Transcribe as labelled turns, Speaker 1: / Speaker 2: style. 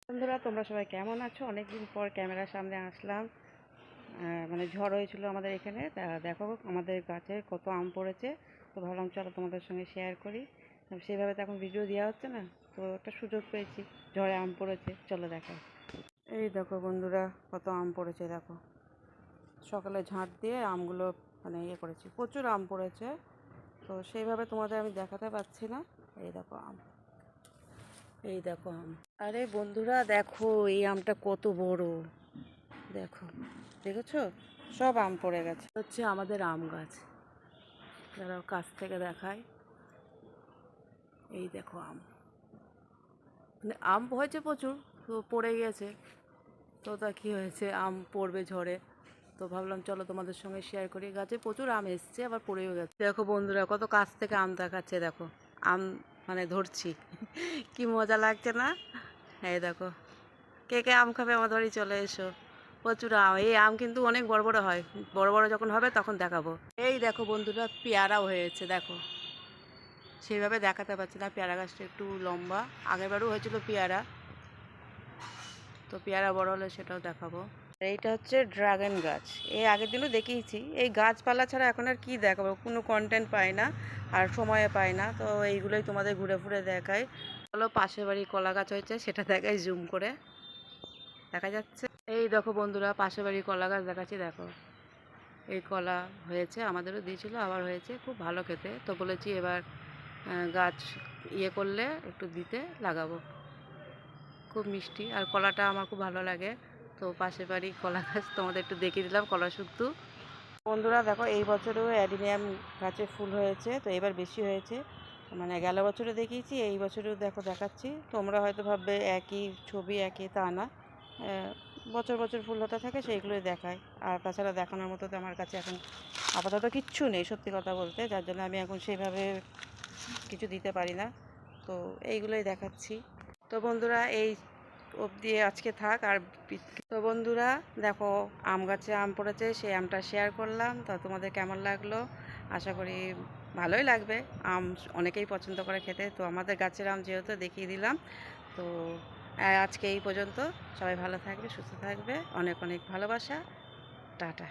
Speaker 1: বন্ধুরা, তোমরা সবাই কেমন আছো? অনেকদিন পর ক্যামেরার সামনে আসলাম। মানে ঝড় হয়েছিল আমাদের এখানে, তা দেখো আমাদের গাছে কত আম পড়েছে। তো ভাবলাম চলো তোমাদের সঙ্গে শেয়ার করি। সেভাবে তো এখন ভিডিও দেওয়া হচ্ছে না, তো একটা সুযোগ পেয়েছি, ঝড়ে আম পড়েছে, চলো দেখাই। এই দেখো বন্ধুরা, কত আম পড়েছে দেখো। সকালে ঝাঁট দিয়ে আমগুলো মানে ইয়ে করেছি, প্রচুর আম পড়েছে। তো সেইভাবে তোমাদের আমি দেখাতে পাচ্ছি না। এই দেখো আম, এই দেখো আম। আরে বন্ধুরা দেখো, এই আমটা কত বড়, দেখো, দেখেছো? সব আম পড়ে গেছে। হচ্ছে আমাদের আম গাছ, যারা কাছ থেকে দেখায়। এই দেখো আম, মানে আম হয়েছে প্রচুর, তো পড়ে গেছে। তো তা কী হয়েছে, আম পড়বে ঝড়ে, তো ভাবলাম চলো তোমাদের সঙ্গে শেয়ার করি। গাছে প্রচুর আম এসছে, আবার পড়েও গেছে। দেখো বন্ধুরা, কত কাছ থেকে আম দেখাচ্ছে, দেখো আম মানে ধরছি কি মজা লাগছে না? এই দেখো, কে কে আম খাবে আমার বাড়ি চলে এসো। প্রচুর আম, এই আম কিন্তু অনেক বড় বড় হয়, বড় বড় যখন হবে তখন দেখাবো। এই দেখো বন্ধুরা, পেয়ারাও হয়েছে দেখো, সেইভাবে দেখাতে পারছি না, পেয়ারা গাছটা একটু লম্বা। আগেরবারও হয়েছিল পেয়ারা, তো পেয়ারা বড় হলে সেটাও দেখাবো। এইটা হচ্ছে ড্রাগন গাছ, এই আগের দিনও দেখিয়েছি। এই গাছপালা ছাড়া এখন আর কি দেখাবো, কোনো কন্টেন্ট পাই না আর সময়ে পাই না, তো এইগুলোই তোমাদের ঘুরে ঘুরে দেখাই। চলো, পাশের বাড়ি কলা গাছ হয়েছে সেটা দেখাই, জুম করে দেখা যাচ্ছে। এই দেখো বন্ধুরা, পাশের বাড়ি কলা গাছ দেখাচ্ছি, দেখো এই কলা হয়েছে, আমাদেরও দিয়েছিল, আবার হয়েছে, খুব ভালো খেতে। তো বলেছি এবার গাছ ইয়ে করলে একটু দিতে লাগাবো, খুব মিষ্টি আর কলাটা আমার খুব ভালো লাগে। তো পাশের বাড়ি কলা গাছ তোমাদের একটু দেখিয়ে দিলাম, কলা শুদ্ধ। বন্ধুরা দেখো, এই বছরেও অ্যাডিনিয়াম গাছে ফুল হয়েছে, তো এবার বেশি হয়েছে। মানে গেল বছরে দেখিয়েছি, এই বছরেও দেখো দেখাচ্ছি। তোমরা হয়তো ভাববে একই ছবি, একই, তা না। বছর বছর ফুল হতে থাকে, সেইগুলোই দেখায়। আর তাছাড়া দেখানোর মতো তো আমার কাছে এখন আপাতত কিচ্ছু নেই, সত্যি কথা বলতে, যার জন্য আমি এখন সেইভাবে কিছু দিতে পারি না। তো এইগুলোই দেখাচ্ছি। তো বন্ধুরা, এই অবধি আজকে থাক। আর তো বন্ধুরা দেখো, আম গাছে আম পড়েছে, সেই আমটা শেয়ার করলাম। তো তোমাদের কেমন লাগলো? আশা করি ভালোই লাগবে। আম অনেকেই পছন্দ করে খেতে, তো আমাদের গাছের আম যেহেতু দেখিয়ে দিলাম। তো আজকে এই পর্যন্ত। সবাই ভালো থাকবে, সুস্থ থাকবে, অনেক অনেক ভালোবাসা, টাটা।